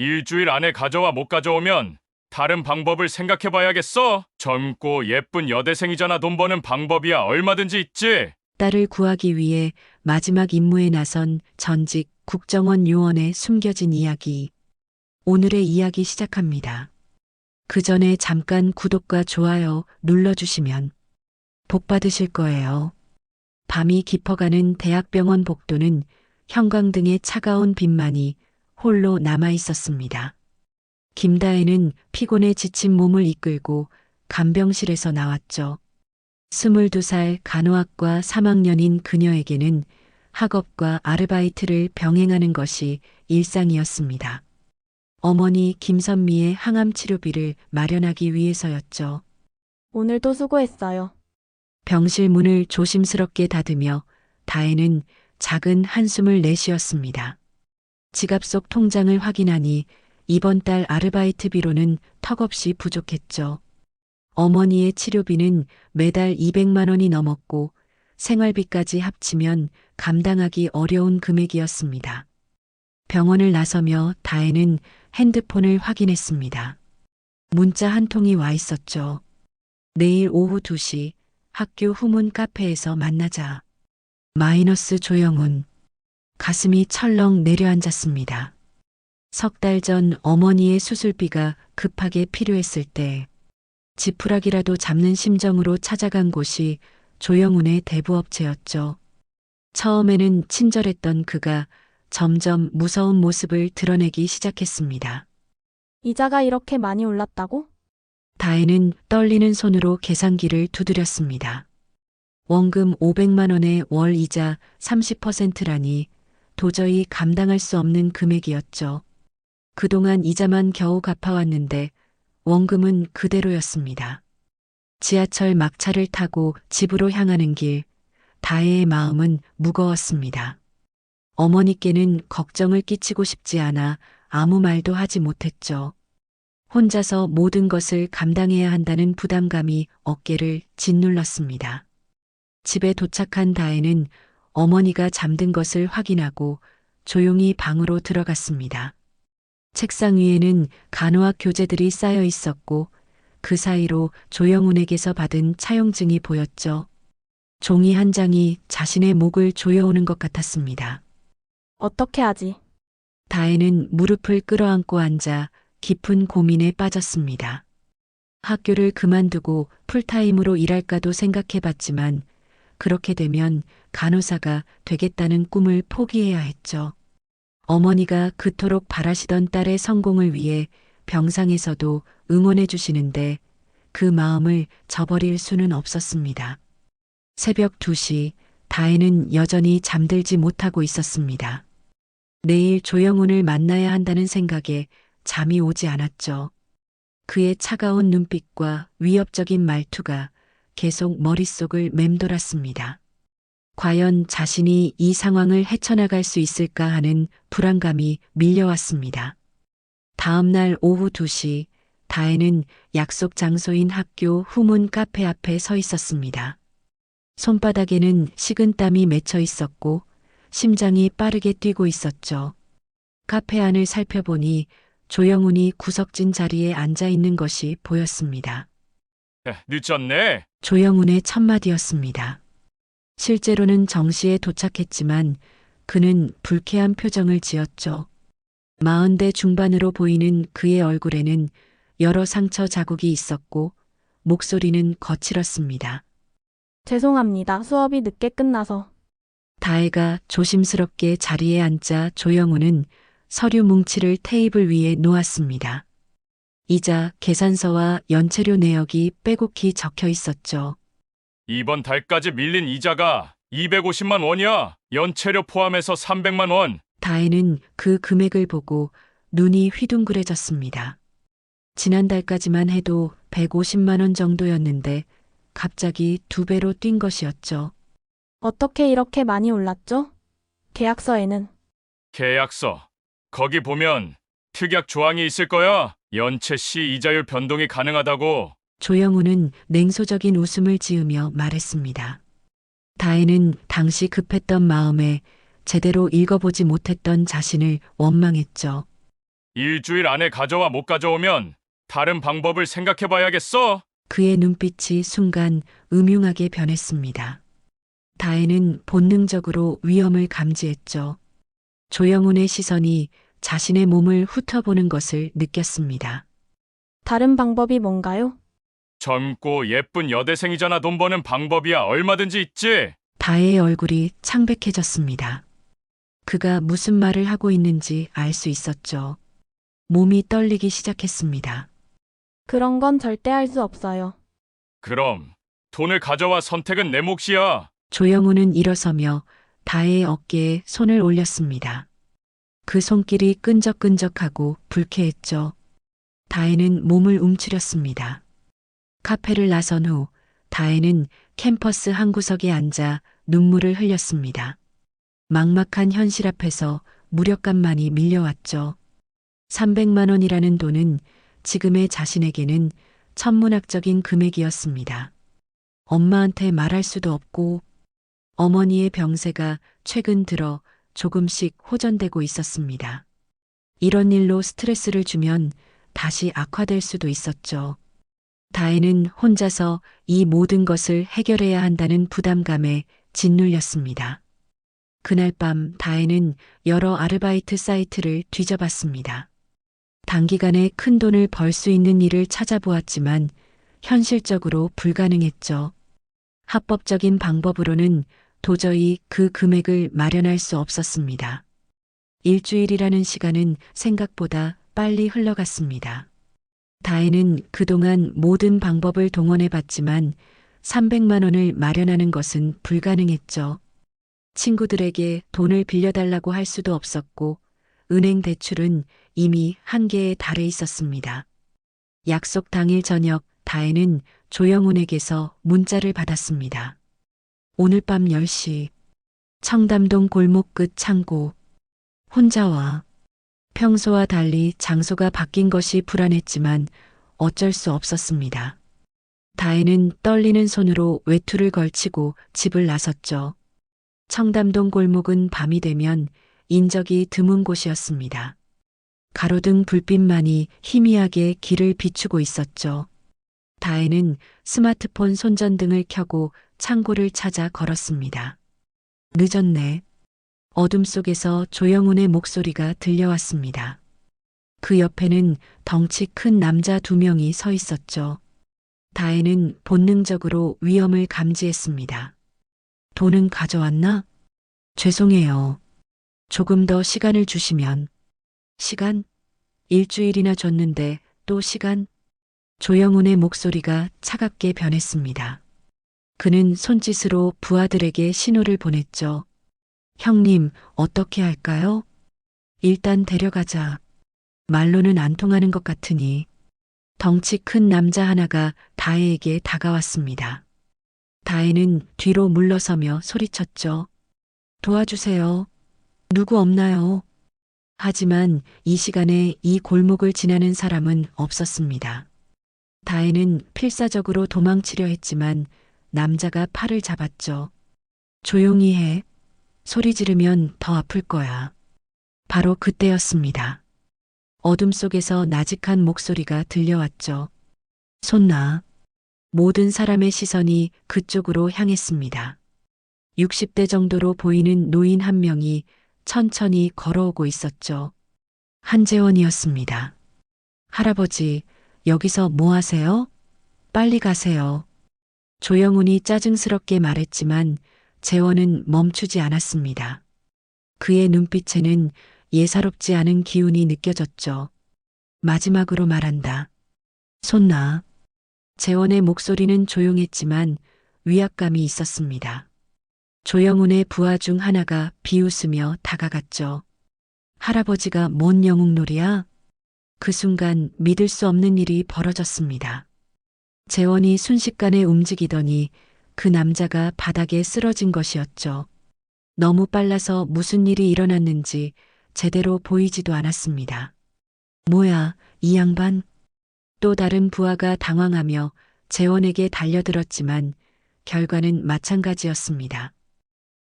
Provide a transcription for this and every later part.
일주일 안에 가져와 못 가져오면 다른 방법을 생각해봐야겠어. 젊고 예쁜 여대생이잖아. 돈 버는 방법이야 얼마든지 있지. 딸을 구하기 위해 마지막 임무에 나선 전직 국정원 요원의 숨겨진 이야기. 오늘의 이야기 시작합니다. 그 전에 잠깐 구독과 좋아요 눌러주시면 복 받으실 거예요. 밤이 깊어가는 대학병원 복도는 형광등의 차가운 빛만이 홀로 남아 있었습니다. 김다혜는 피곤에 지친 몸을 이끌고 간병실에서 나왔죠. 22살 간호학과 3학년인 그녀에게는 학업과 아르바이트를 병행하는 것이 일상이었습니다. 어머니 김선미의 항암 치료비를 마련하기 위해서였죠. 오늘도 수고했어요. 병실 문을 조심스럽게 닫으며 다혜는 작은 한숨을 내쉬었습니다. 지갑 속 통장을 확인하니 이번 달 아르바이트비로는 턱없이 부족했죠. 어머니의 치료비는 매달 200만 원이 넘었고 생활비까지 합치면 감당하기 어려운 금액이었습니다. 병원을 나서며 다혜는 핸드폰을 확인했습니다. 문자 한 통이 와 있었죠. 내일 오후 2시 학교 후문 카페에서 만나자. 마이너스 조영훈. 가슴이 철렁 내려앉았습니다. 석 달 전 어머니의 수술비가 급하게 필요했을 때 지푸라기라도 잡는 심정으로 찾아간 곳이 조영훈의 대부업체였죠. 처음에는 친절했던 그가 점점 무서운 모습을 드러내기 시작했습니다. 이자가 이렇게 많이 올랐다고? 다혜는 떨리는 손으로 계산기를 두드렸습니다. 원금 500만 원에 월 이자 30%라니 도저히 감당할 수 없는 금액이었죠. 그동안 이자만 겨우 갚아왔는데 원금은 그대로였습니다. 지하철 막차를 타고 집으로 향하는 길, 다혜의 마음은 무거웠습니다. 어머니께는 걱정을 끼치고 싶지 않아 아무 말도 하지 못했죠. 혼자서 모든 것을 감당해야 한다는 부담감이 어깨를 짓눌렀습니다. 집에 도착한 다혜는 어머니가 잠든 것을 확인하고 조용히 방으로 들어갔습니다. 책상 위에는 간호학 교재들이 쌓여 있었고 그 사이로 조영훈에게서 받은 차용증이 보였죠. 종이 한 장이 자신의 목을 조여오는 것 같았습니다. 어떻게 하지? 다혜는 무릎을 끌어안고 앉아 깊은 고민에 빠졌습니다. 학교를 그만두고 풀타임으로 일할까도 생각해봤지만 그렇게 되면 간호사가 되겠다는 꿈을 포기해야 했죠. 어머니가 그토록 바라시던 딸의 성공을 위해 병상에서도 응원해 주시는데 그 마음을 저버릴 수는 없었습니다. 새벽 2시 다혜는 여전히 잠들지 못하고 있었습니다. 내일 조영훈을 만나야 한다는 생각에 잠이 오지 않았죠. 그의 차가운 눈빛과 위협적인 말투가 계속 머릿속을 맴돌았습니다. 과연 자신이 이 상황을 헤쳐나갈 수 있을까 하는 불안감이 밀려왔습니다. 다음 날 오후 2시 다혜는 약속 장소인 학교 후문 카페 앞에 서 있었습니다. 손바닥에는 식은땀이 맺혀 있었고 심장이 빠르게 뛰고 있었죠. 카페 안을 살펴보니 조영훈이 구석진 자리에 앉아 있는 것이 보였습니다. 늦었네. 조영훈의 첫마디였습니다. 실제로는 정시에 도착했지만 그는 불쾌한 표정을 지었죠. 40대 중반으로 보이는 그의 얼굴에는 여러 상처 자국이 있었고 목소리는 거칠었습니다. 죄송합니다. 수업이 늦게 끝나서. 다혜가 조심스럽게 자리에 앉자 조영훈은 서류 뭉치를 테이블 위에 놓았습니다. 이자, 계산서와 연체료 내역이 빼곡히 적혀 있었죠. 이번 달까지 밀린 이자가 250만 원이야. 연체료 포함해서 300만 원. 다혜는 그 금액을 보고 눈이 휘둥그레졌습니다. 지난달까지만 해도 150만 원 정도였는데 갑자기 2배로 뛴 것이었죠. 어떻게 이렇게 많이 올랐죠? 계약서에는 계약서. 거기 보면 특약 조항이 있을 거야. 연체 시 이자율 변동이 가능하다고. 조영훈은 냉소적인 웃음을 지으며 말했습니다. 다혜는 당시 급했던 마음에 제대로 읽어보지 못했던 자신을 원망했죠. 일주일 안에 가져와 못 가져오면 다른 방법을 생각해 봐야겠어. 그의 눈빛이 순간 음흉하게 변했습니다. 다혜는 본능적으로 위험을 감지했죠. 조영훈의 시선이 자신의 몸을 훑어보는 것을 느꼈습니다. 다른 방법이 뭔가요? 젊고 예쁜 여대생이잖아. 돈 버는 방법이야 얼마든지 있지. 다혜의 얼굴이 창백해졌습니다. 그가 무슨 말을 하고 있는지 알 수 있었죠. 몸이 떨리기 시작했습니다. 그런 건 절대 할 수 없어요. 그럼 돈을 가져와. 선택은 내 몫이야. 조영훈은 일어서며 다혜의 어깨에 손을 올렸습니다. 그 손길이 끈적끈적하고 불쾌했죠. 다혜는 몸을 움츠렸습니다. 카페를 나선 후 다혜는 캠퍼스 한 구석에 앉아 눈물을 흘렸습니다. 막막한 현실 앞에서 무력감만이 밀려왔죠. 300만 원이라는 돈은 지금의 자신에게는 천문학적인 금액이었습니다. 엄마한테 말할 수도 없고 어머니의 병세가 최근 들어 조금씩 호전되고 있었습니다. 이런 일로 스트레스를 주면 다시 악화될 수도 있었죠. 다혜는 혼자서 이 모든 것을 해결해야 한다는 부담감에 짓눌렸습니다. 그날 밤 다혜는 여러 아르바이트 사이트를 뒤져봤습니다. 단기간에 큰 돈을 벌 수 있는 일을 찾아보았지만 현실적으로 불가능했죠. 합법적인 방법으로는 도저히 그 금액을 마련할 수 없었습니다. 일주일이라는 시간은 생각보다 빨리 흘러갔습니다. 다혜는 그동안 모든 방법을 동원해 봤지만 300만 원을 마련하는 것은 불가능했죠. 친구들에게 돈을 빌려달라고 할 수도 없었고 은행 대출은 이미 한계에 달해 있었습니다. 약속 당일 저녁 다혜는 조영훈에게서 문자를 받았습니다. 오늘 밤 10시 청담동 골목 끝 창고. 혼자 와. 평소와 달리 장소가 바뀐 것이 불안했지만 어쩔 수 없었습니다. 다혜는 떨리는 손으로 외투를 걸치고 집을 나섰죠. 청담동 골목은 밤이 되면 인적이 드문 곳이었습니다. 가로등 불빛만이 희미하게 길을 비추고 있었죠. 다혜는 스마트폰 손전등을 켜고 창고를 찾아 걸었습니다. 늦었네. 어둠 속에서 조영훈의 목소리가 들려왔습니다. 그 옆에는 덩치 큰 남자 2명이 서 있었죠. 다혜는 본능적으로 위험을 감지했습니다. 돈은 가져왔나? 죄송해요. 조금 더 시간을 주시면. 시간? 일주일이나 줬는데 또 시간? 조영훈의 목소리가 차갑게 변했습니다. 그는 손짓으로 부하들에게 신호를 보냈죠. 형님, 어떻게 할까요? 일단 데려가자. 말로는 안 통하는 것 같으니. 덩치 큰 남자 하나가 다혜에게 다가왔습니다. 다혜는 뒤로 물러서며 소리쳤죠. 도와주세요. 누구 없나요? 하지만 이 시간에 이 골목을 지나는 사람은 없었습니다. 다혜는 필사적으로 도망치려 했지만 남자가 팔을 잡았죠. 조용히 해. 소리 지르면 더 아플 거야. 바로 그때였습니다. 어둠 속에서 나직한 목소리가 들려왔죠. 손 놔. 모든 사람의 시선이 그쪽으로 향했습니다. 60대 정도로 보이는 노인 한 명이 천천히 걸어오고 있었죠. 한재원이었습니다. 할아버지, 여기서 뭐 하세요? 빨리 가세요. 조영훈이 짜증스럽게 말했지만 재원은 멈추지 않았습니다. 그의 눈빛에는 예사롭지 않은 기운이 느껴졌죠. 마지막으로 말한다. 손 놔. 재원의 목소리는 조용했지만 위압감이 있었습니다. 조영훈의 부하 중 하나가 비웃으며 다가갔죠. 할아버지가 뭔 영웅놀이야? 그 순간 믿을 수 없는 일이 벌어졌습니다. 재원이 순식간에 움직이더니 그 남자가 바닥에 쓰러진 것이었죠. 너무 빨라서 무슨 일이 일어났는지 제대로 보이지도 않았습니다. 뭐야, 이 양반? 또 다른 부하가 당황하며 재원에게 달려들었지만 결과는 마찬가지였습니다.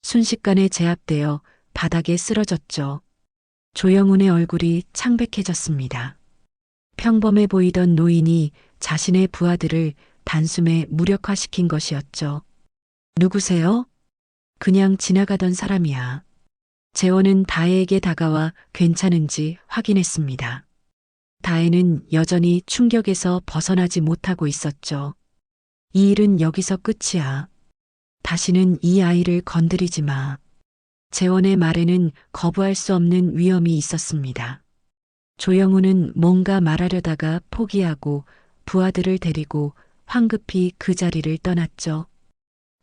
순식간에 제압되어 바닥에 쓰러졌죠. 조영훈의 얼굴이 창백해졌습니다. 평범해 보이던 노인이 자신의 부하들을 단숨에 무력화시킨 것이었죠. 누구세요? 그냥 지나가던 사람이야. 재원은 다혜에게 다가와 괜찮은지 확인했습니다. 다혜는 여전히 충격에서 벗어나지 못하고 있었죠. 이 일은 여기서 끝이야. 다시는 이 아이를 건드리지 마. 재원의 말에는 거부할 수 없는 위험이 있었습니다. 조영우는 뭔가 말하려다가 포기하고 부하들을 데리고 황급히 그 자리를 떠났죠.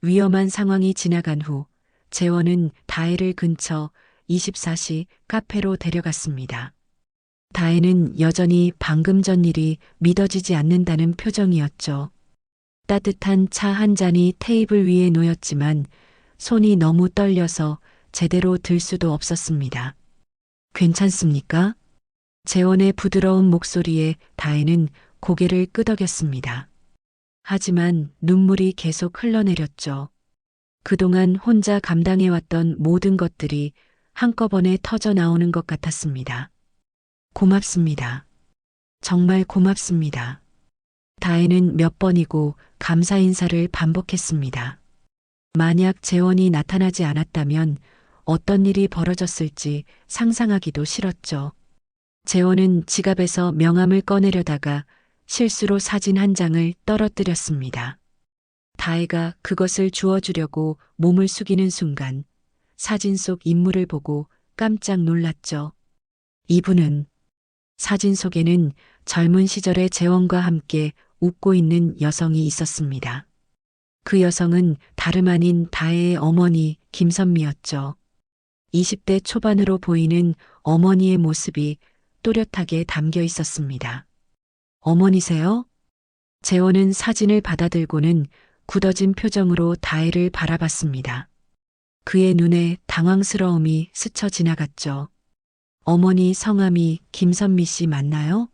위험한 상황이 지나간 후 재원은 다혜를 근처 24시 카페로 데려갔습니다. 다혜는 여전히 방금 전 일이 믿어지지 않는다는 표정이었죠. 따뜻한 차 한 잔이 테이블 위에 놓였지만 손이 너무 떨려서 제대로 들 수도 없었습니다. 괜찮습니까? 재원의 부드러운 목소리에 다혜는 고개를 끄덕였습니다. 하지만 눈물이 계속 흘러내렸죠. 그동안 혼자 감당해왔던 모든 것들이 한꺼번에 터져 나오는 것 같았습니다. 고맙습니다. 정말 고맙습니다. 다혜는 몇 번이고 감사 인사를 반복했습니다. 만약 재원이 나타나지 않았다면 어떤 일이 벌어졌을지 상상하기도 싫었죠. 재원은 지갑에서 명함을 꺼내려다가 실수로 사진 한 장을 떨어뜨렸습니다. 다혜가 그것을 주워주려고 몸을 숙이는 순간 사진 속 인물을 보고 깜짝 놀랐죠. 이분은 사진 속에는 젊은 시절의 재원과 함께 웃고 있는 여성이 있었습니다. 그 여성은 다름 아닌 다혜의 어머니 김선미였죠. 20대 초반으로 보이는 어머니의 모습이 또렷하게 담겨 있었습니다. 어머니세요? 재원은 사진을 받아들고는 굳어진 표정으로 다혜를 바라봤습니다. 그의 눈에 당황스러움이 스쳐 지나갔죠. 어머니 성함이 김선미 씨 맞나요?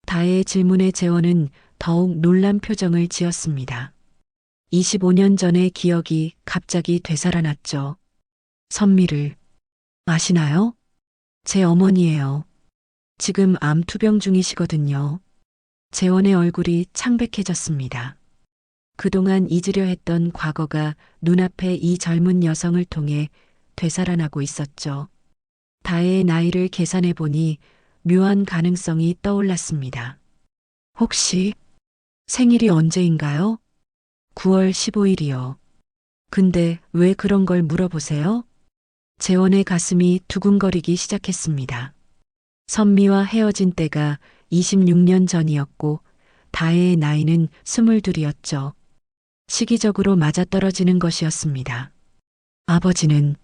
다혜의 질문에 재원은 더욱 놀란 표정을 지었습니다. 25년 전의 기억이 갑자기 되살아났죠. 선미를 아시나요? 제 어머니예요. 지금 암 투병 중이시거든요. 재원의 얼굴이 창백해졌습니다. 그동안 잊으려 했던 과거가 눈앞에 이 젊은 여성을 통해 되살아나고 있었죠. 다혜의 나이를 계산해 보니 묘한 가능성이 떠올랐습니다. 혹시 생일이 언제인가요? 9월 15일이요. 근데 왜 그런 걸 물어보세요? 재원의 가슴이 두근거리기 시작했습니다. 선미와 헤어진 때가 26년 전이었고 다혜의 나이는 22이었죠. 시기적으로 맞아떨어지는 것이었습니다. 아버지는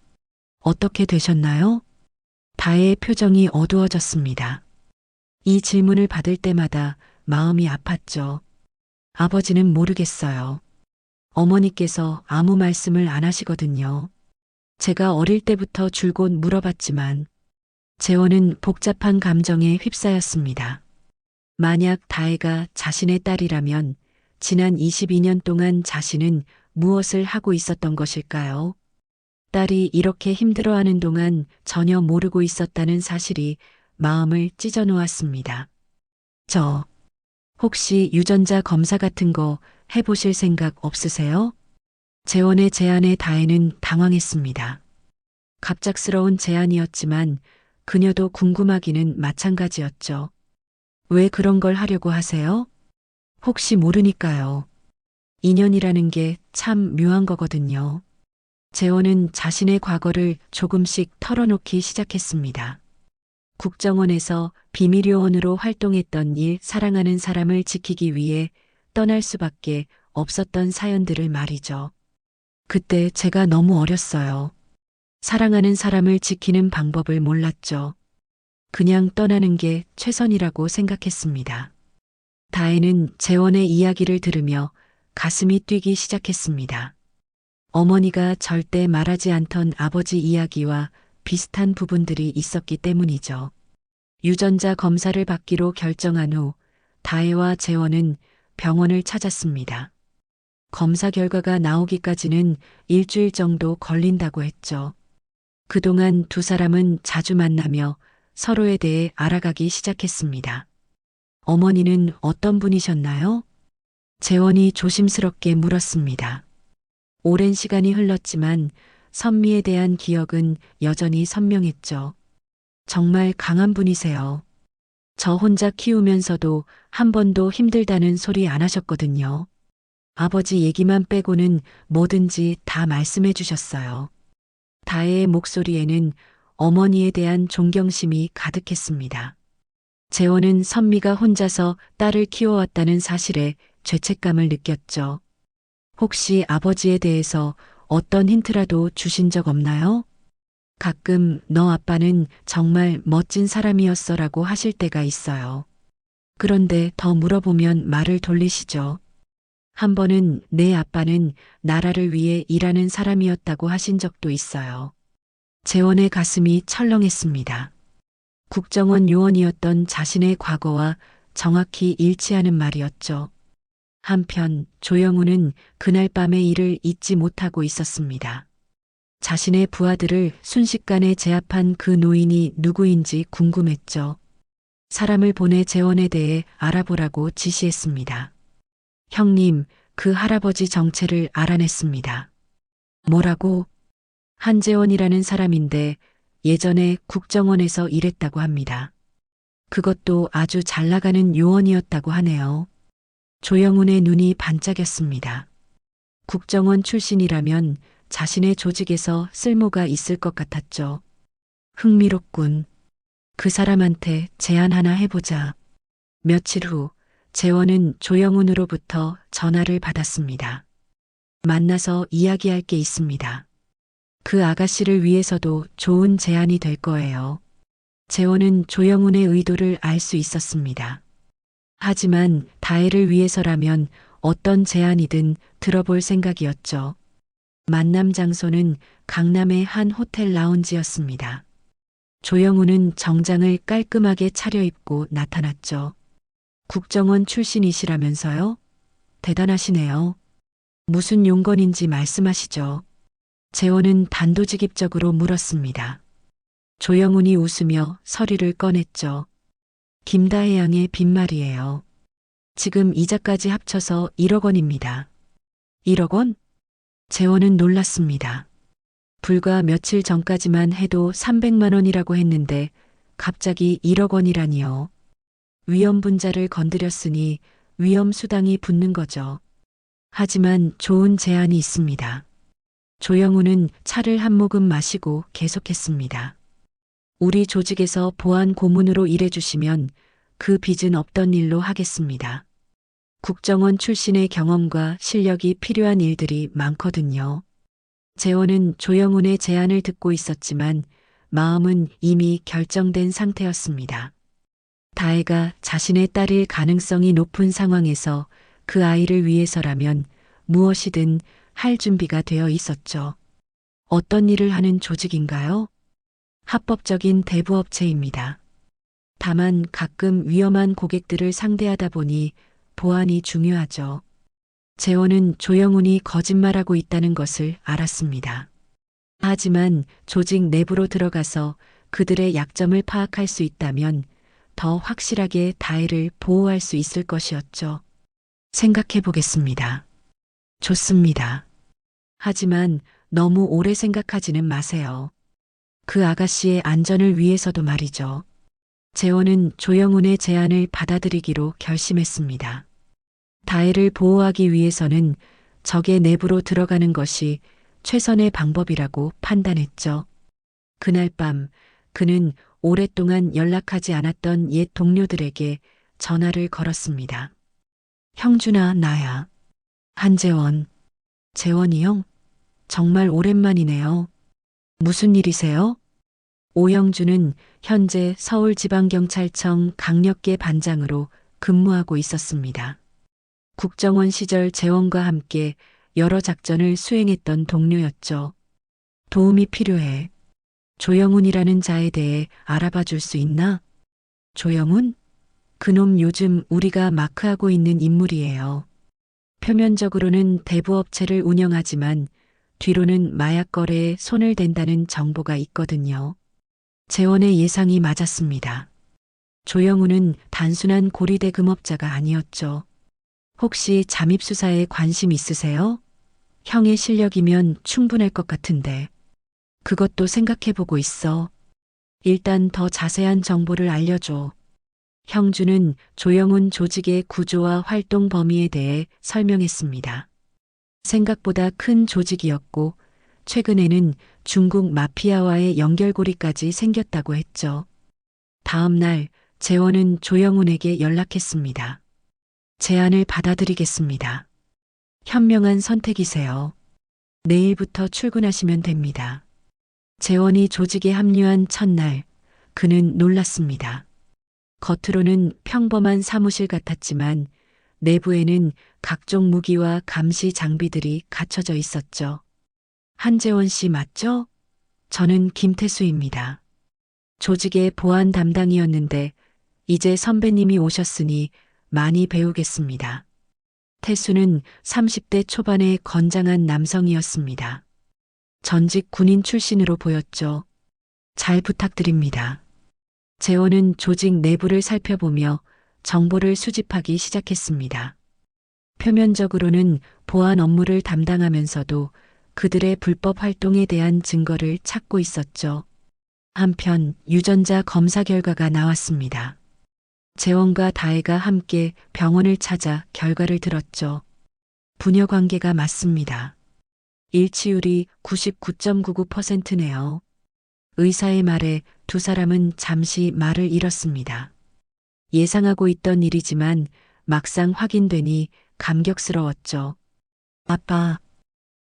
어떻게 되셨나요? 다혜의 표정이 어두워졌습니다. 이 질문을 받을 때마다 마음이 아팠죠. 아버지는 모르겠어요. 어머니께서 아무 말씀을 안 하시거든요. 제가 어릴 때부터 줄곧 물어봤지만 재원은 복잡한 감정에 휩싸였습니다. 만약 다혜가 자신의 딸이라면 지난 22년 동안 자신은 무엇을 하고 있었던 것일까요? 딸이 이렇게 힘들어하는 동안 전혀 모르고 있었다는 사실이 마음을 찢어 놓았습니다. 혹시 유전자 검사 같은 거 해보실 생각 없으세요? 재원의 제안에 다혜는 당황했습니다. 갑작스러운 제안이었지만 그녀도 궁금하기는 마찬가지였죠. 왜 그런 걸 하려고 하세요? 혹시 모르니까요. 인연이라는 게 참 묘한 거거든요. 재원은 자신의 과거를 조금씩 털어놓기 시작했습니다. 국정원에서 비밀요원으로 활동했던 일, 사랑하는 사람을 지키기 위해 떠날 수밖에 없었던 사연들을 말이죠. 그때 제가 너무 어렸어요. 사랑하는 사람을 지키는 방법을 몰랐죠. 그냥 떠나는 게 최선이라고 생각했습니다. 다혜는 재원의 이야기를 들으며 가슴이 뛰기 시작했습니다. 어머니가 절대 말하지 않던 아버지 이야기와 비슷한 부분들이 있었기 때문이죠. 유전자 검사를 받기로 결정한 후 다혜와 재원은 병원을 찾았습니다. 검사 결과가 나오기까지는 일주일 정도 걸린다고 했죠. 그동안 두 사람은 자주 만나며 서로에 대해 알아가기 시작했습니다. 어머니는 어떤 분이셨나요? 재원이 조심스럽게 물었습니다. 오랜 시간이 흘렀지만 선미에 대한 기억은 여전히 선명했죠. 정말 강한 분이세요. 저 혼자 키우면서도 한 번도 힘들다는 소리 안 하셨거든요. 아버지 얘기만 빼고는 뭐든지 다 말씀해 주셨어요. 다혜의 목소리에는 어머니에 대한 존경심이 가득했습니다. 재원은 선미가 혼자서 딸을 키워왔다는 사실에 죄책감을 느꼈죠. 혹시 아버지에 대해서 어떤 힌트라도 주신 적 없나요? 가끔 너 아빠는 정말 멋진 사람이었어라고 하실 때가 있어요. 그런데 더 물어보면 말을 돌리시죠. 한 번은 내 아빠는 나라를 위해 일하는 사람이었다고 하신 적도 있어요. 재원의 가슴이 철렁했습니다. 국정원 요원이었던 자신의 과거와 정확히 일치하는 말이었죠. 한편 조영우는 그날 밤의 일을 잊지 못하고 있었습니다. 자신의 부하들을 순식간에 제압한 그 노인이 누구인지 궁금했죠. 사람을 보내 재원에 대해 알아보라고 지시했습니다. 형님, 그 할아버지 정체를 알아냈습니다. 뭐라고? 한재원이라는 사람인데 예전에 국정원에서 일했다고 합니다. 그것도 아주 잘 나가는 요원이었다고 하네요. 조영훈의 눈이 반짝였습니다. 국정원 출신이라면 자신의 조직에서 쓸모가 있을 것 같았죠. 흥미롭군. 그 사람한테 제안 하나 해보자. 며칠 후 재원은 조영훈으로부터 전화를 받았습니다. 만나서 이야기할 게 있습니다. 그 아가씨를 위해서도 좋은 제안이 될 거예요. 재원은 조영훈의 의도를 알 수 있었습니다. 하지만 다혜를 위해서라면 어떤 제안이든 들어볼 생각이었죠. 만남 장소는 강남의 한 호텔 라운지였습니다. 조영훈은 정장을 깔끔하게 차려입고 나타났죠. 국정원 출신이시라면서요? 대단하시네요. 무슨 용건인지 말씀하시죠. 재원은 단도직입적으로 물었습니다. 조영훈이 웃으며 서류를 꺼냈죠. 김다혜 양의 빈말이에요. 지금 이자까지 합쳐서 1억 원입니다. 1억 원? 재원은 놀랐습니다. 불과 며칠 전까지만 해도 300만 원이라고 했는데 갑자기 1억 원이라니요. 위험분자를 건드렸으니 위험수당이 붙는 거죠. 하지만 좋은 제안이 있습니다. 조영우는 차를 한 모금 마시고 계속했습니다. 우리 조직에서 보안 고문으로 일해주시면 그 빚은 없던 일로 하겠습니다. 국정원 출신의 경험과 실력이 필요한 일들이 많거든요. 재원은 조영훈의 제안을 듣고 있었지만 마음은 이미 결정된 상태였습니다. 다혜가 자신의 딸일 가능성이 높은 상황에서 그 아이를 위해서라면 무엇이든 할 준비가 되어 있었죠. 어떤 일을 하는 조직인가요? 합법적인 대부업체입니다. 다만 가끔 위험한 고객들을 상대하다 보니 보안이 중요하죠. 재원은 조영훈이 거짓말하고 있다는 것을 알았습니다. 하지만 조직 내부로 들어가서 그들의 약점을 파악할 수 있다면 더 확실하게 다혜를 보호할 수 있을 것이었죠. 생각해 보겠습니다. 좋습니다. 하지만 너무 오래 생각하지는 마세요. 그 아가씨의 안전을 위해서도 말이죠. 재원은 조영훈의 제안을 받아들이기로 결심했습니다. 다혜를 보호하기 위해서는 적의 내부로 들어가는 것이 최선의 방법이라고 판단했죠. 그날 밤 그는 오랫동안 연락하지 않았던 옛 동료들에게 전화를 걸었습니다. 형준아, 나야. 한재원. 재원이 형? 정말 오랜만이네요. 무슨 일이세요? 오영준은 현재 서울지방경찰청 강력계 반장으로 근무하고 있었습니다. 국정원 시절 재원과 함께 여러 작전을 수행했던 동료였죠. 도움이 필요해. 조영훈이라는 자에 대해 알아봐 줄 수 있나? 조영훈? 그놈 요즘 우리가 마크하고 있는 인물이에요. 표면적으로는 대부업체를 운영하지만 뒤로는 마약 거래에 손을 댄다는 정보가 있거든요. 재원의 예상이 맞았습니다. 조영우는 단순한 고리대 금업자가 아니었죠. 혹시 잠입수사에 관심 있으세요? 형의 실력이면 충분할 것 같은데. 그것도 생각해보고 있어. 일단 더 자세한 정보를 알려줘. 형주는 조영훈 조직의 구조와 활동 범위에 대해 설명했습니다. 생각보다 큰 조직이었고, 최근에는 중국 마피아와의 연결고리까지 생겼다고 했죠. 다음 날 재원은 조영훈에게 연락했습니다. 제안을 받아들이겠습니다. 현명한 선택이세요. 내일부터 출근하시면 됩니다. 재원이 조직에 합류한 첫날, 그는 놀랐습니다. 겉으로는 평범한 사무실 같았지만 내부에는 각종 무기와 감시 장비들이 갖춰져 있었죠. 한재원 씨 맞죠? 저는 김태수입니다. 조직의 보안 담당이었는데 이제 선배님이 오셨으니 많이 배우겠습니다. 태수는 30대 초반의 건장한 남성이었습니다. 전직 군인 출신으로 보였죠. 잘 부탁드립니다. 재원은 조직 내부를 살펴보며 정보를 수집하기 시작했습니다. 표면적으로는 보안 업무를 담당하면서도 그들의 불법 활동에 대한 증거를 찾고 있었죠. 한편 유전자 검사 결과가 나왔습니다. 재원과 다혜가 함께 병원을 찾아 결과를 들었죠. 부녀 관계가 맞습니다. 일치율이 99.99%네요. 의사의 말에 두 사람은 잠시 말을 잃었습니다. 예상하고 있던 일이지만 막상 확인되니 감격스러웠죠. 아빠.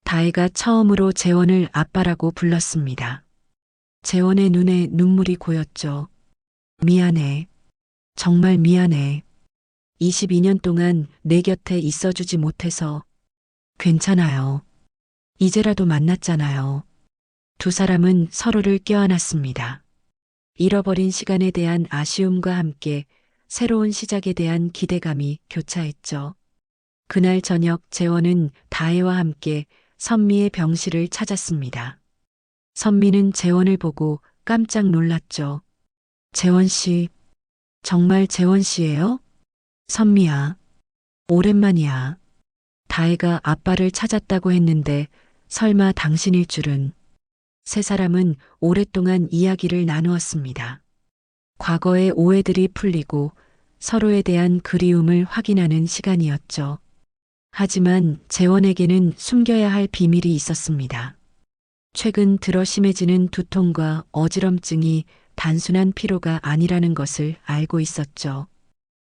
다혜가 처음으로 재원을 아빠라고 불렀습니다. 재원의 눈에 눈물이 고였죠. 미안해. 정말 미안해. 22년 동안 내 곁에 있어주지 못해서. 괜찮아요. 이제라도 만났잖아요. 두 사람은 서로를 껴안았습니다. 잃어버린 시간에 대한 아쉬움과 함께 새로운 시작에 대한 기대감이 교차했죠. 그날 저녁 재원은 다혜와 함께 선미의 병실을 찾았습니다. 선미는 재원을 보고 깜짝 놀랐죠. 재원 씨, 정말 재원 씨예요? 선미야, 오랜만이야. 다혜가 아빠를 찾았다고 했는데 설마 당신일 줄은. 세 사람은 오랫동안 이야기를 나누었습니다. 과거의 오해들이 풀리고 서로에 대한 그리움을 확인하는 시간이었죠. 하지만 재원에게는 숨겨야 할 비밀이 있었습니다. 최근 들어 심해지는 두통과 어지럼증이 단순한 피로가 아니라는 것을 알고 있었죠.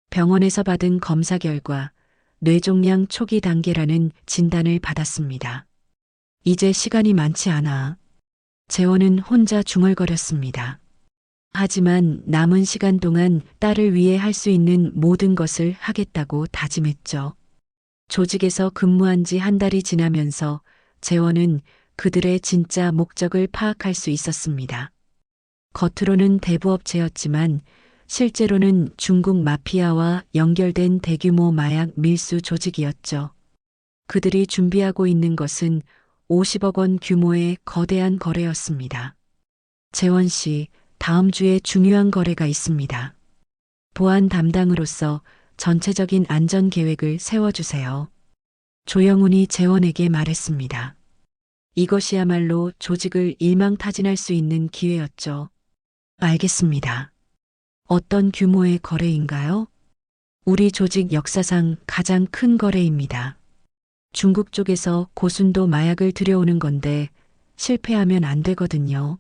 병원에서 받은 검사 결과 뇌종양 초기 단계라는 진단을 받았습니다. 이제 시간이 많지 않아. 재원은 혼자 중얼거렸습니다. 하지만 남은 시간 동안 딸을 위해 할 수 있는 모든 것을 하겠다고 다짐했죠. 조직에서 근무한 지 한 달이 지나면서 재원은 그들의 진짜 목적을 파악할 수 있었습니다. 겉으로는 대부업체였지만 실제로는 중국 마피아와 연결된 대규모 마약 밀수 조직이었죠. 그들이 준비하고 있는 것은 50억 원 규모의 거대한 거래였습니다. 재원 씨, 다음 주에 중요한 거래가 있습니다. 보안 담당으로서 전체적인 안전 계획을 세워주세요. 조영훈이 재원에게 말했습니다. 이것이야말로 조직을 일망타진할 수 있는 기회였죠. 알겠습니다. 어떤 규모의 거래인가요? 우리 조직 역사상 가장 큰 거래입니다. 중국 쪽에서 고순도 마약을 들여오는 건데 실패하면 안 되거든요.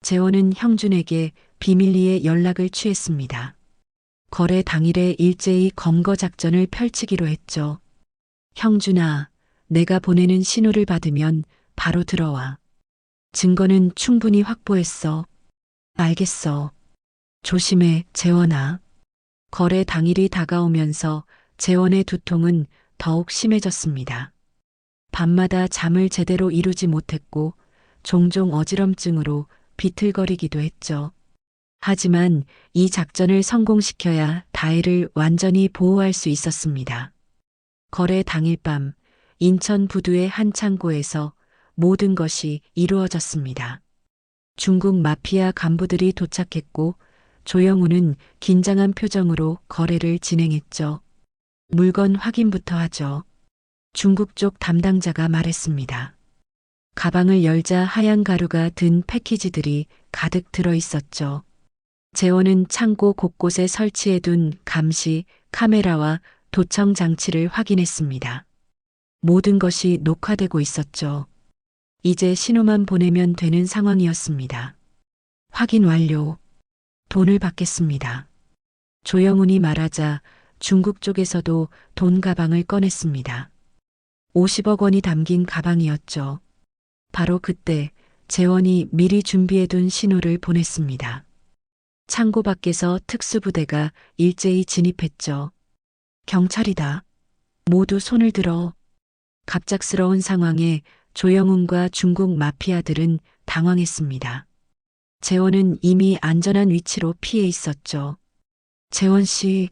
재원은 형준에게 비밀리에 연락을 취했습니다. 거래 당일에 일제히 검거 작전을 펼치기로 했죠. 형준아, 내가 보내는 신호를 받으면 바로 들어와. 증거는 충분히 확보했어. 알겠어. 조심해, 재원아. 거래 당일이 다가오면서 재원의 두통은 더욱 심해졌습니다. 밤마다 잠을 제대로 이루지 못했고 종종 어지럼증으로 비틀거리기도 했죠. 하지만 이 작전을 성공시켜야 다혜를 완전히 보호할 수 있었습니다. 거래 당일 밤 인천 부두의 한 창고에서 모든 것이 이루어졌습니다. 중국 마피아 간부들이 도착했고 조영우는 긴장한 표정으로 거래를 진행했죠. 물건 확인부터 하죠. 중국 쪽 담당자가 말했습니다. 가방을 열자 하얀 가루가 든 패키지들이 가득 들어 있었죠. 재원은 창고 곳곳에 설치해둔 감시, 카메라와 도청 장치를 확인했습니다. 모든 것이 녹화되고 있었죠. 이제 신호만 보내면 되는 상황이었습니다. 확인 완료. 돈을 받겠습니다. 조영훈이 말하자 중국 쪽에서도 돈 가방을 꺼냈습니다. 50억 원이 담긴 가방이었죠. 바로 그때 재원이 미리 준비해둔 신호를 보냈습니다. 창고 밖에서 특수부대가 일제히 진입했죠. 경찰이다. 모두 손을 들어. 갑작스러운 상황에 조영훈과 중국 마피아들은 당황했습니다. 재원은 이미 안전한 위치로 피해 있었죠. 재원 씨,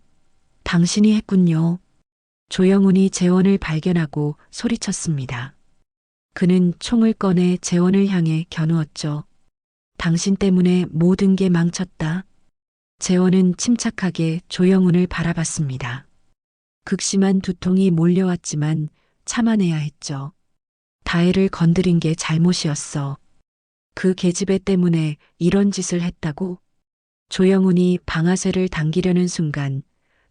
당신이 했군요. 조영훈이 재원을 발견하고 소리쳤습니다. 그는 총을 꺼내 재원을 향해 겨누었죠. 당신 때문에 모든 게 망쳤다. 재원은 침착하게 조영훈을 바라봤습니다. 극심한 두통이 몰려왔지만 참아내야 했죠. 다혜를 건드린 게 잘못이었어. 그 계집애 때문에 이런 짓을 했다고? 조영훈이 방아쇠를 당기려는 순간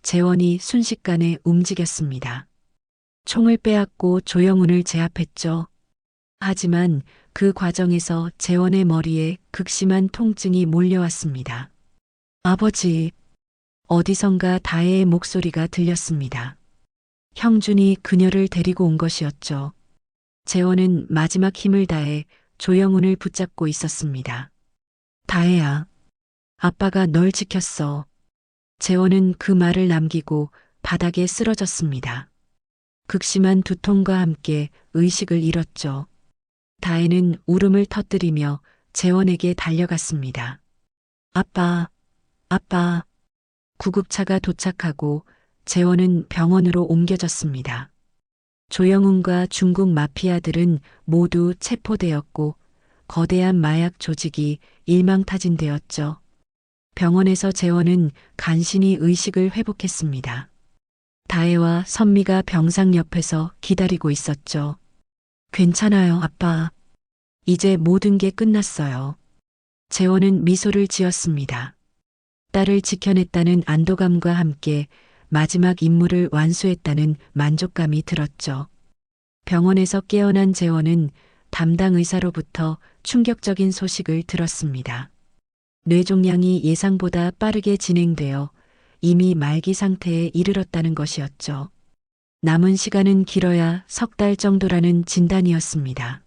재원이 순식간에 움직였습니다. 총을 빼앗고 조영훈을 제압했죠. 하지만 그 과정에서 재원의 머리에 극심한 통증이 몰려왔습니다. 아버지, 어디선가 다혜의 목소리가 들렸습니다. 형준이 그녀를 데리고 온 것이었죠. 재원은 마지막 힘을 다해 조영훈을 붙잡고 있었습니다. 다혜야, 아빠가 널 지켰어. 재원은 그 말을 남기고 바닥에 쓰러졌습니다. 극심한 두통과 함께 의식을 잃었죠. 다혜는 울음을 터뜨리며 재원에게 달려갔습니다. 아빠, 아빠. 구급차가 도착하고 재원은 병원으로 옮겨졌습니다. 조영훈과 중국 마피아들은 모두 체포되었고 거대한 마약 조직이 일망타진되었죠. 병원에서 재원은 간신히 의식을 회복했습니다. 다혜와 선미가 병상 옆에서 기다리고 있었죠. 괜찮아요, 아빠. 이제 모든 게 끝났어요. 재원은 미소를 지었습니다. 딸을 지켜냈다는 안도감과 함께 마지막 임무를 완수했다는 만족감이 들었죠. 병원에서 깨어난 재원은 담당 의사로부터 충격적인 소식을 들었습니다. 뇌종양이 예상보다 빠르게 진행되어 이미 말기 상태에 이르렀다는 것이었죠. 남은 시간은 길어야 3달 정도라는 진단이었습니다.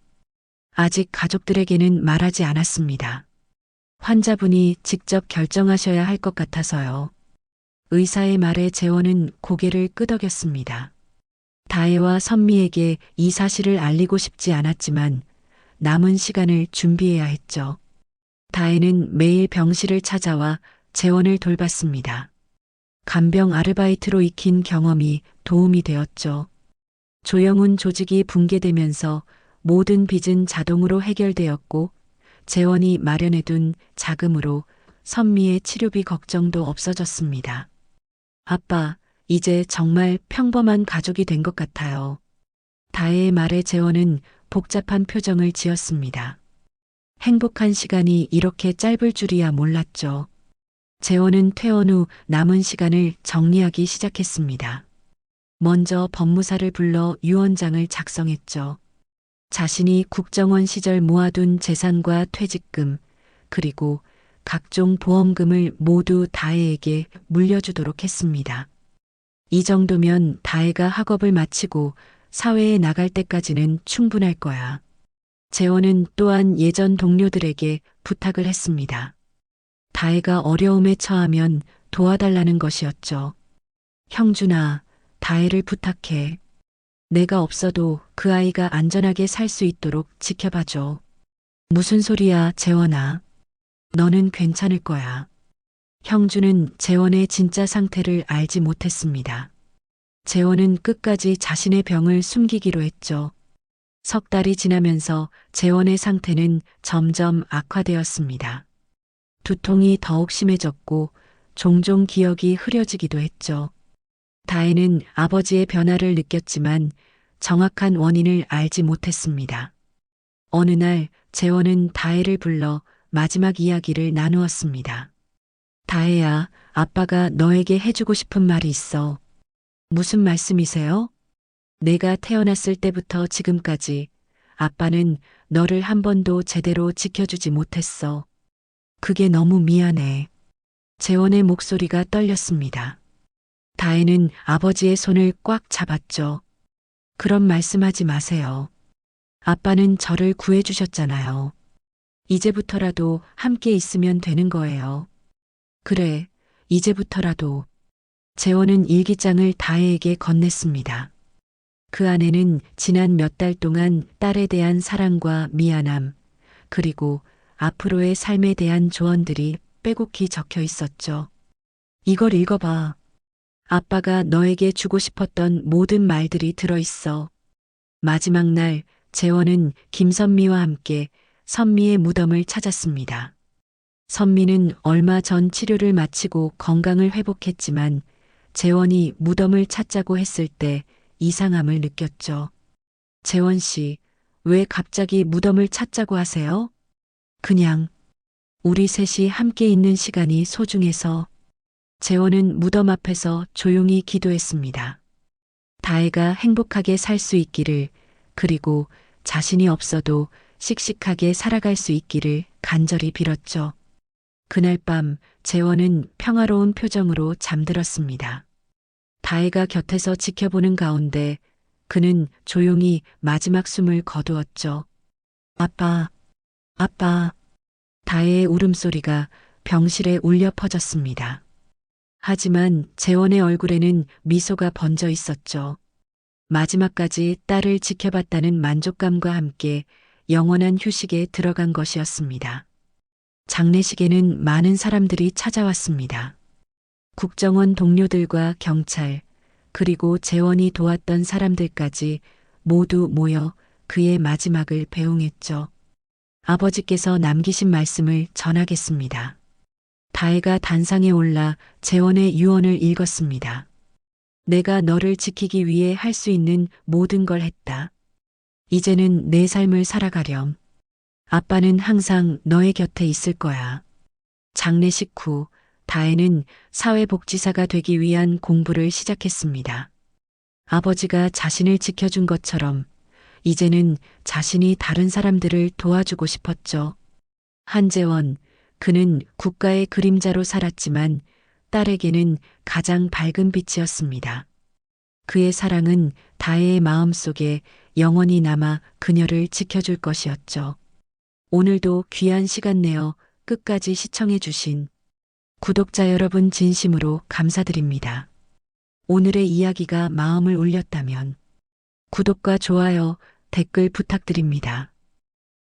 아직 가족들에게는 말하지 않았습니다. 환자분이 직접 결정하셔야 할 것 같아서요. 의사의 말에 재원은 고개를 끄덕였습니다. 다혜와 선미에게 이 사실을 알리고 싶지 않았지만 남은 시간을 준비해야 했죠. 다혜는 매일 병실을 찾아와 재원을 돌봤습니다. 간병 아르바이트로 익힌 경험이 도움이 되었죠. 조영훈 조직이 붕괴되면서 모든 빚은 자동으로 해결되었고 재원이 마련해둔 자금으로 선미의 치료비 걱정도 없어졌습니다. 아빠, 이제 정말 평범한 가족이 된 것 같아요. 다혜의 말에 재원은 복잡한 표정을 지었습니다. 행복한 시간이 이렇게 짧을 줄이야 몰랐죠. 재원은 퇴원 후 남은 시간을 정리하기 시작했습니다. 먼저 법무사를 불러 유언장을 작성했죠. 자신이 국정원 시절 모아둔 재산과 퇴직금, 그리고 각종 보험금을 모두 다혜에게 물려주도록 했습니다. 이 정도면 다혜가 학업을 마치고 사회에 나갈 때까지는 충분할 거야. 재원은 또한 예전 동료들에게 부탁을 했습니다. 다혜가 어려움에 처하면 도와달라는 것이었죠. 형준아, 다혜를 부탁해. 내가 없어도 그 아이가 안전하게 살 수 있도록 지켜봐줘. 무슨 소리야, 재원아. 너는 괜찮을 거야. 형준은 재원의 진짜 상태를 알지 못했습니다. 재원은 끝까지 자신의 병을 숨기기로 했죠. 석 달이 지나면서 재원의 상태는 점점 악화되었습니다. 두통이 더욱 심해졌고 종종 기억이 흐려지기도 했죠. 다혜는 아버지의 변화를 느꼈지만 정확한 원인을 알지 못했습니다. 어느 날 재원은 다혜를 불러 마지막 이야기를 나누었습니다. 다혜야, 아빠가 너에게 해주고 싶은 말이 있어. 무슨 말씀이세요? 내가 태어났을 때부터 지금까지 아빠는 너를 한 번도 제대로 지켜주지 못했어. 그게 너무 미안해. 재원의 목소리가 떨렸습니다. 다혜는 아버지의 손을 꽉 잡았죠. 그런 말씀하지 마세요. 아빠는 저를 구해주셨잖아요. 이제부터라도 함께 있으면 되는 거예요. 그래, 이제부터라도. 재원은 일기장을 다혜에게 건넸습니다. 그 안에는 지난 몇 달 동안 딸에 대한 사랑과 미안함, 그리고 앞으로의 삶에 대한 조언들이 빼곡히 적혀 있었죠. 이걸 읽어봐. 아빠가 너에게 주고 싶었던 모든 말들이 들어있어. 마지막 날 재원은 김선미와 함께 선미의 무덤을 찾았습니다. 선미는 얼마 전 치료를 마치고 건강을 회복했지만 재원이 무덤을 찾자고 했을 때 이상함을 느꼈죠. 재원 씨, 왜 갑자기 무덤을 찾자고 하세요? 그냥 우리 셋이 함께 있는 시간이 소중해서. 재원은 무덤 앞에서 조용히 기도했습니다. 다혜가 행복하게 살 수 있기를, 그리고 자신이 없어도 씩씩하게 살아갈 수 있기를 간절히 빌었죠. 그날 밤 재원은 평화로운 표정으로 잠들었습니다. 다혜가 곁에서 지켜보는 가운데 그는 조용히 마지막 숨을 거두었죠. 아빠, 아빠. 다혜의 울음소리가 병실에 울려 퍼졌습니다. 하지만 재원의 얼굴에는 미소가 번져 있었죠. 마지막까지 딸을 지켜봤다는 만족감과 함께 영원한 휴식에 들어간 것이었습니다. 장례식에는 많은 사람들이 찾아왔습니다. 국정원 동료들과 경찰, 그리고 재원이 도왔던 사람들까지 모두 모여 그의 마지막을 배웅했죠. 아버지께서 남기신 말씀을 전하겠습니다. 다혜가 단상에 올라 재원의 유언을 읽었습니다. 내가 너를 지키기 위해 할 수 있는 모든 걸 했다. 이제는 내 삶을 살아가렴. 아빠는 항상 너의 곁에 있을 거야. 장례식 후 다혜는 사회복지사가 되기 위한 공부를 시작했습니다. 아버지가 자신을 지켜준 것처럼 이제는 자신이 다른 사람들을 도와주고 싶었죠. 한재원, 그는 국가의 그림자로 살았지만 딸에게는 가장 밝은 빛이었습니다. 그의 사랑은 다혜의 마음속에 영원히 남아 그녀를 지켜줄 것이었죠. 오늘도 귀한 시간 내어 끝까지 시청해 주신 구독자 여러분 진심으로 감사드립니다. 오늘의 이야기가 마음을 울렸다면 구독과 좋아요, 댓글 부탁드립니다.